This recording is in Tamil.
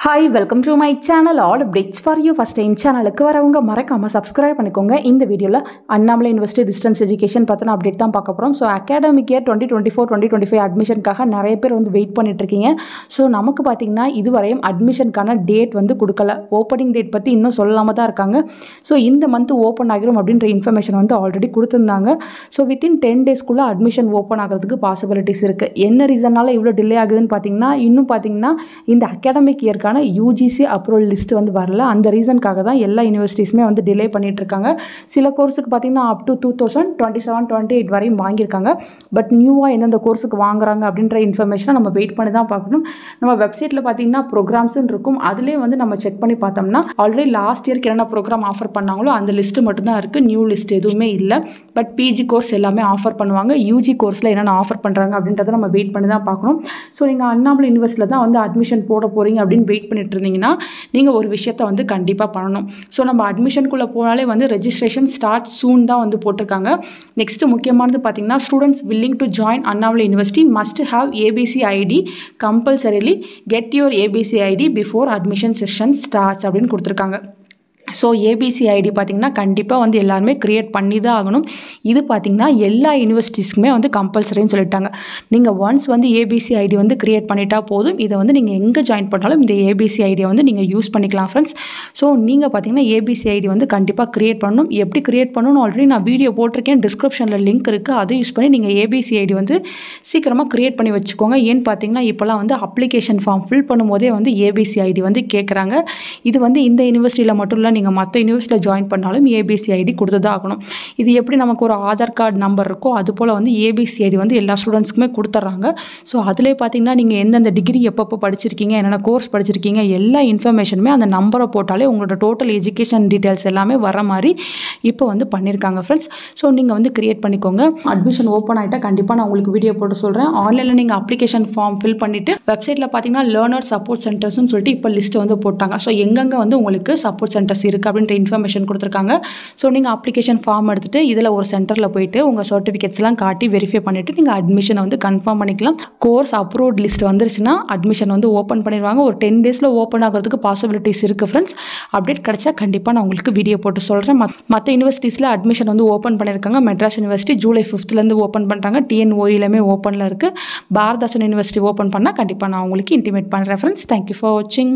Hi, welcome to my channel. All updates for you. First time சேனலுக்கு வரவங்க மறக்காம subscribe பண்ணிக்கோங்க. இந்த வீடியோல அண்ணாமலை யுனிவர்சிட்டி டிஸ்டன்ஸ் எஜுகேஷன் பத்தின அப்டேட் தான் பார்க்க போறோம். ஸோ அகாடமிக் இயர் 2024-2025 அட்மிஷனுக்காக நிறைய பேர் வந்து வெயிட் பண்ணிட்டு இருக்கீங்க. ஸோ நமக்கு பார்த்தீங்கன்னா இதுவரையும் அட்மிஷனுக்கான டேட் வந்து கொடுக்கல. ஓப்பனிங் டேட் பற்றி இன்னும் சொல்லாம தான் இருக்காங்க. ஸோ இந்த மந்த் ஓப்பன் ஆகிரும் அப்படின்ற இன்ஃபர்மேஷன் வந்து ஆல்ரெடி கொடுத்துருந்தாங்க. ஸோ வித்தின் 10 டேஸ்க்குள்ளே அட்மிஷன் ஓப்பன் ஆகிறதுக்கு பாசிபிலிட்டிஸ் இருக்குது. என்ன ரீசனால இவ்வளோ டிலே ஆகுதுன்னு பார்த்தீங்கன்னா இன்னும் பார்த்தீங்கன்னா இந்த அகாடமிக் இயர்க்கான யூஜிசி அப்ரூவல் லிஸ்ட் வந்து வரல. அந்த ரீசனுக்காக தான் எல்லா யூனிவர்சிட்டிஸுமே வந்து டிலே பண்ணிட்டு இருக்காங்க. சில கோர்ஸுக்கு பார்த்தீங்கன்னா அப் டு 2027-28 வரையும் வாங்கியிருக்காங்க. பட் நியூவாக எந்தெந்த கோர்ஸுக்கு வாங்குறாங்க அப்படின்ற இன்ஃபர்மேஷனை நம்ம வெயிட் பண்ணி தான் பார்க்கணும். நம்ம வெப்சைட்டில் பார்த்தீங்கன்னா ப்ரோக்ராம்ஸ்ன்னு இருக்கும். அதிலே வந்து நம்ம செக் பண்ணி பார்த்தோம்னா ஆல்ரெடி லாஸ்ட் இயர்க்கு என்னென்ன ப்ரோக்ராம் ஆஃபர் பண்ணாங்களோ அந்த லிஸ்ட்டு மட்டும்தான் இருக்குது. நியூ லிஸ்ட் எதுவுமே இல்லை. பட் பிஜி கோர்ஸ் எல்லாமே ஆஃபர் பண்ணுவாங்க. யூஜி கோர்ஸில் என்னென்ன ஆஃபர் பண்ணுறாங்க அப்படின்றத நம்ம வெயிட் பண்ணி தான் பார்க்கணும். ஸோ நீங்கள் அண்ணாமலை யூனிவர்சிட்டியில் தான் வந்து அட்மிஷன் போட போகிறீங்க அப்படின்னு வெயிட் பண்ணிட்டு இருந்தீங்கன்னா நீங்கள் ஒரு விஷயத்தை வந்து கண்டிப்பாக பண்ணணும். ஸோ நம்ம அட்மிஷனுக்குள்ளே போனாலே வந்து ரெஜிஸ்ட்ரேஷன் ஸ்டார்ட் சூன் தான் வந்து போட்டிருக்காங்க. நெக்ஸ்ட் முக்கியமானது பார்த்தீங்கன்னா students willing to join Annamalai university must have ABC ID compulsorily get your ABC ID before admission session starts அப்படின்னு கொடுத்துருக்காங்க. ஸோ ஏபிசி ஐடி பார்த்திங்கன்னா கண்டிப்பாக வந்து எல்லாருமே க்ரியேட் பண்ணி தான் ஆகணும். இது பார்த்திங்கன்னா எல்லா யூனிவர்சிட்டிஸ்க்குமே வந்து கம்பல்சரின்னு சொல்லிட்டாங்க. நீங்கள் ஒன்ஸ் வந்து ஏபிசி ஐடி வந்து க்ரியேட் பண்ணிட்டா போதும். இதை வந்து நீங்கள் எங்கே ஜாயின் பண்ணாலும் இந்த ஏபிசி ஐடியை வந்து நீங்கள் யூஸ் பண்ணிக்கலாம் ஃப்ரெண்ட்ஸ். ஸோ நீங்கள் பார்த்திங்கன்னா ஏபிசி ஐடி வந்து கண்டிப்பாக க்ரியேட் பண்ணணும். எப்படி க்ரியேட் பண்ணணும்னு ஆல்ரெடி நான் வீடியோ போட்டிருக்கேன். டிஸ்கிரிப்ஷனில் லிங்க் இருக்குது. அதை யூஸ் பண்ணி நீங்கள் ஏபிசி ஐடி வந்து சீக்கிரமாக க்ரியேட் பண்ணி வச்சுக்கோங்க. ஏன்னு பார்த்தீங்கன்னா இப்போலாம் வந்து அப்ளிகேஷன் ஃபார்ம் ஃபில் பண்ணும்போதே வந்து ஏபிசி ஐடி வந்து கேட்குறாங்க. இது வந்து இந்த யூனிவர்சிட்டியில் மட்டும் இல்லை, நீங்கள் மற்ற யூனிவர்சிட்டியில் ஜாயின் பண்ணாலும் ஏபிசி ஐடி கொடுத்து தான் ஆகணும். இது எப்படி நமக்கு ஒரு ஆதார் கார்டு நம்பர் இருக்கோ அது போல் வந்து ஏபிசி ஐடி வந்து எல்லா ஸ்டூடெண்ட்ஸ்க்குமே கொடுத்துட்றாங்க. ஸோ அதிலே பார்த்தீங்கன்னா நீங்கள் எந்தெந்த டிகிரி எப்பப்போ படிச்சிருக்கீங்க, என்னென்ன கோர்ஸ் படிச்சிருக்கீங்க, எல்லா இன்ஃபர்மேஷனுமே அந்த நம்பரை போட்டாலே உங்களோட டோட்டல் எஜுகேஷன் டீட்டெயில்ஸ் எல்லாமே வர மாதிரி இப்போ வந்து பண்ணியிருக்காங்க ஃப்ரெண்ட்ஸ். ஸோ நீங்கள் வந்து க்ரியேட் பண்ணிக்கோங்க. அட்மிஷன் ஓப்பன் ஆகிட்டால் கண்டிப்பாக நான் உங்களுக்கு வீடியோ போட்டு சொல்கிறேன். ஆன்லைனில் நீங்கள் அப்ளிகேஷன் ஃபார்ம் ஃபில் பண்ணிவிட்டு வெப்சைட்டில் பார்த்தீங்கன்னா லேர்னர் சப்போர்ட் சென்டர்ஸ்னு சொல்லிட்டு இப்போ லிஸ்ட்டு வந்து போட்டாங்க. ஸோ எங்கெங்கே வந்து உங்களுக்கு சப்போர்ட் சென்டர்ஸ் இருக்குது அப்படின்ற இன்ஃபர்மேஷன் கொடுத்துருக்காங்க. ஸோ நீங்கள் அப்ளிகேஷன் ஃபார்ம் எடுத்துகிட்டு இதில் ஒரு சென்டரில் போயிட்டு உங்கள் சர்டிஃபிகேட்ஸ்லாம் காட்டி வெரிஃபை பண்ணிவிட்டு நீங்கள் அட்மிஷனை வந்து கன்ஃபார்ம் பண்ணிக்கலாம். கோர்ஸ் அப்ரூவ்ட் லிஸ்ட் வந்துருச்சுன்னா அட்மிஷன் வந்து ஓப்பன் பண்ணிடுவாங்க. ஒரு 10 டேஸில் ஓப்பன் ஆகிறதுக்கு பாசிபிலிட்டிஸ் இருக்குது ஃப்ரெண்ட்ஸ். அப்டேட் கிடச்சா கண்டிப்பாக நான் உங்களுக்கு வீடியோ போட்டு சொல்கிறேன். மற்ற யூனிவர்சிட்டிஸில் அட்மிஷன் வந்து ஓப்பன் பண்ணியிருக்காங்க. Madras university July 5th open பண்ணுறாங்க. டிஎன்ஓயிலுமே ஓப்பனில் இருக்குது. பாரதாசன் யூனிவர்சிட்டி ஓப்பன் பண்ணால் கண்டிப்பாக நான் உங்களுக்கு இன்டிமேட் பண்ணுறேன் ஃப்ரெண்ட்ஸ். தேங்க்யூ ஃபார் வாட்சிங்.